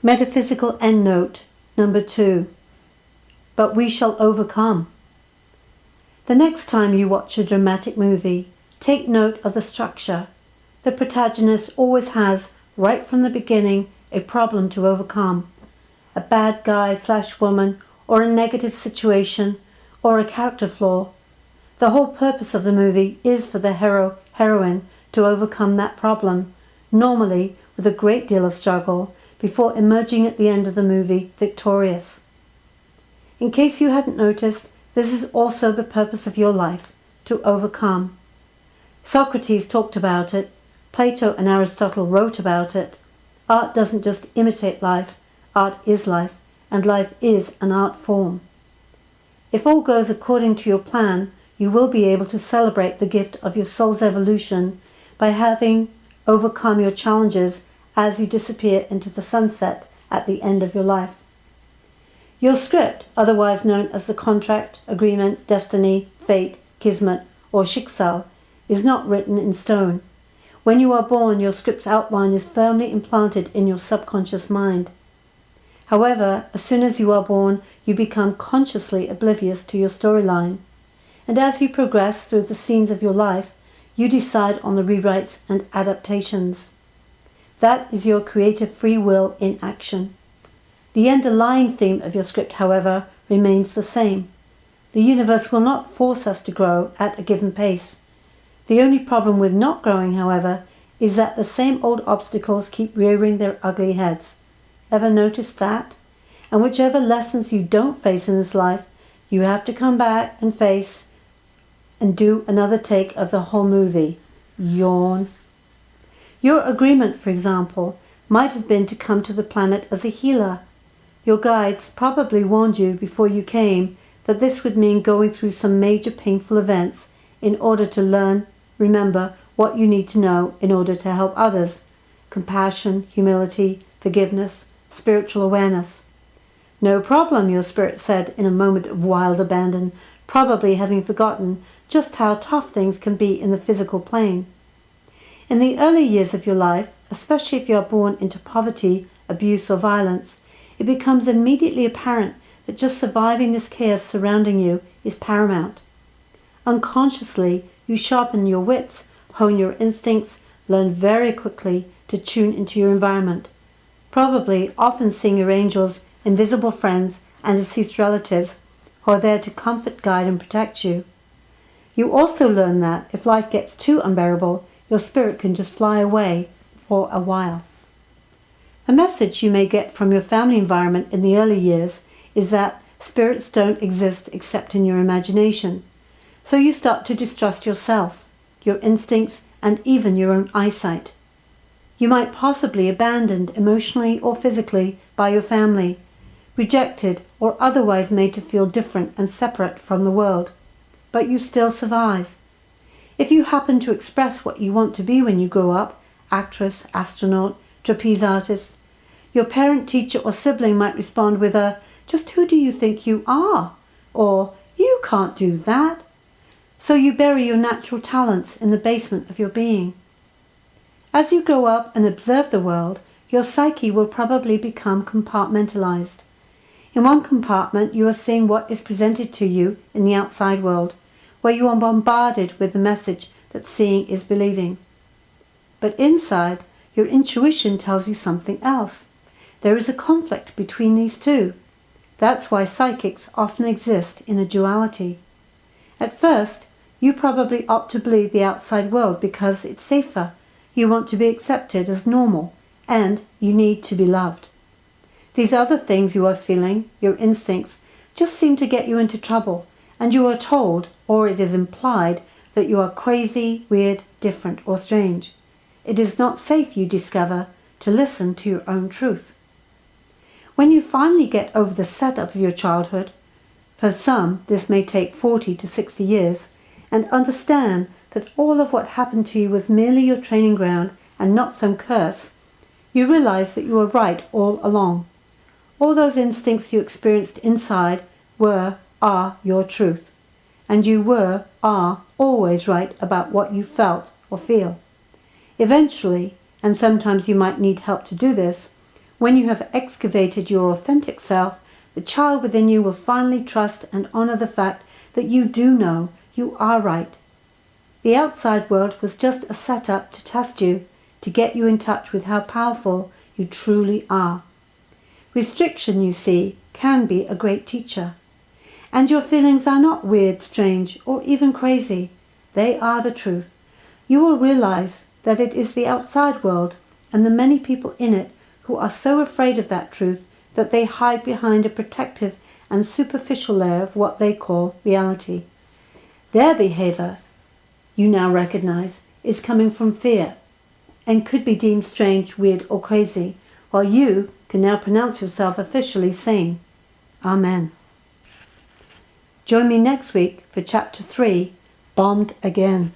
Metaphysical Endnote number 2. But we shall overcome. The next time you watch a dramatic movie, take note of the structure. The protagonist always has, right from the beginning, a problem to overcome. A bad guy/woman, or a negative situation, or a character flaw. The whole purpose of the movie is for the hero/heroine to overcome that problem, normally with a great deal of struggle, before emerging at the end of the movie victorious. In case you hadn't noticed, this is also the purpose of your life, to overcome. Socrates talked about it, Plato and Aristotle wrote about it. Art doesn't just imitate life, art is life, and life is an art form. If all goes according to your plan, you will be able to celebrate the gift of your soul's evolution by having overcome your challenges as you disappear into the sunset at the end of your life. Your script, otherwise known as the contract, agreement, destiny, fate, kismet, or Schicksal, is not written in stone. When you are born, your script's outline is firmly implanted in your subconscious mind. However, as soon as you are born, you become consciously oblivious to your storyline. And as you progress through the scenes of your life, you decide on the rewrites and adaptations. That is your creative free will in action. The underlying theme of your script, however, remains the same. The universe will not force us to grow at a given pace. The only problem with not growing, however, is that the same old obstacles keep rearing their ugly heads. Ever noticed that? And whichever lessons you don't face in this life, you have to come back and face and do another take of the whole movie. Yawn. Your agreement, for example, might have been to come to the planet as a healer. Your guides probably warned you before you came that this would mean going through some major painful events in order to remember what you need to know in order to help others. Compassion, humility, forgiveness, spiritual awareness. No problem, your spirit said in a moment of wild abandon, probably having forgotten just how tough things can be in the physical plane. In the early years of your life, especially if you are born into poverty, abuse, or violence, it becomes immediately apparent that just surviving this chaos surrounding you is paramount. Unconsciously, you sharpen your wits, hone your instincts, learn very quickly to tune into your environment, probably often seeing your angels, invisible friends, and deceased relatives who are there to comfort, guide, and protect you. You also learn that if life gets too unbearable, your spirit can just fly away for a while. The message you may get from your family environment in the early years is that spirits don't exist except in your imagination. So you start to distrust yourself, your instincts, and even your own eyesight. You might possibly be abandoned emotionally or physically by your family, rejected or otherwise made to feel different and separate from the world. But you still survive. If you happen to express what you want to be when you grow up, actress, astronaut, trapeze artist, your parent, teacher, or sibling might respond with a, "Just who do you think you are?" or "You can't do that." So you bury your natural talents in the basement of your being. As you grow up and observe the world, your psyche will probably become compartmentalized. In one compartment, you are seeing what is presented to you in the outside world, where you are bombarded with the message that seeing is believing. But inside, your intuition tells you something else. There is a conflict between these two. That's why psychics often exist in a duality. At first, you probably opt to believe the outside world because it's safer. You want to be accepted as normal, and you need to be loved. These other things you are feeling, your instincts, just seem to get you into trouble, and you are told, or it is implied, that you are crazy, weird, different, or strange. It is not safe, you discover, to listen to your own truth. When you finally get over the setup of your childhood, for some this may take 40 to 60 years, and understand that all of what happened to you was merely your training ground and not some curse, you realize that you were right all along. All those instincts you experienced inside are your truth, and you are always right about what you felt or feel. Eventually, and sometimes you might need help to do this, When you have excavated your authentic self, the child within you will finally trust and honor the fact that you do know you are right. The outside world was just a setup to test you, to get you in touch with how powerful you truly are. Restriction, you see, can be a great teacher. And your feelings are not weird, strange, or even crazy. They are the truth. You will realize that it is the outside world and the many people in it who are so afraid of that truth that they hide behind a protective and superficial layer of what they call reality. Their behavior, you now recognize, is coming from fear and could be deemed strange, weird, or crazy, while you can now pronounce yourself officially sane. Amen. Join me next week for Chapter 3, Bombed Again.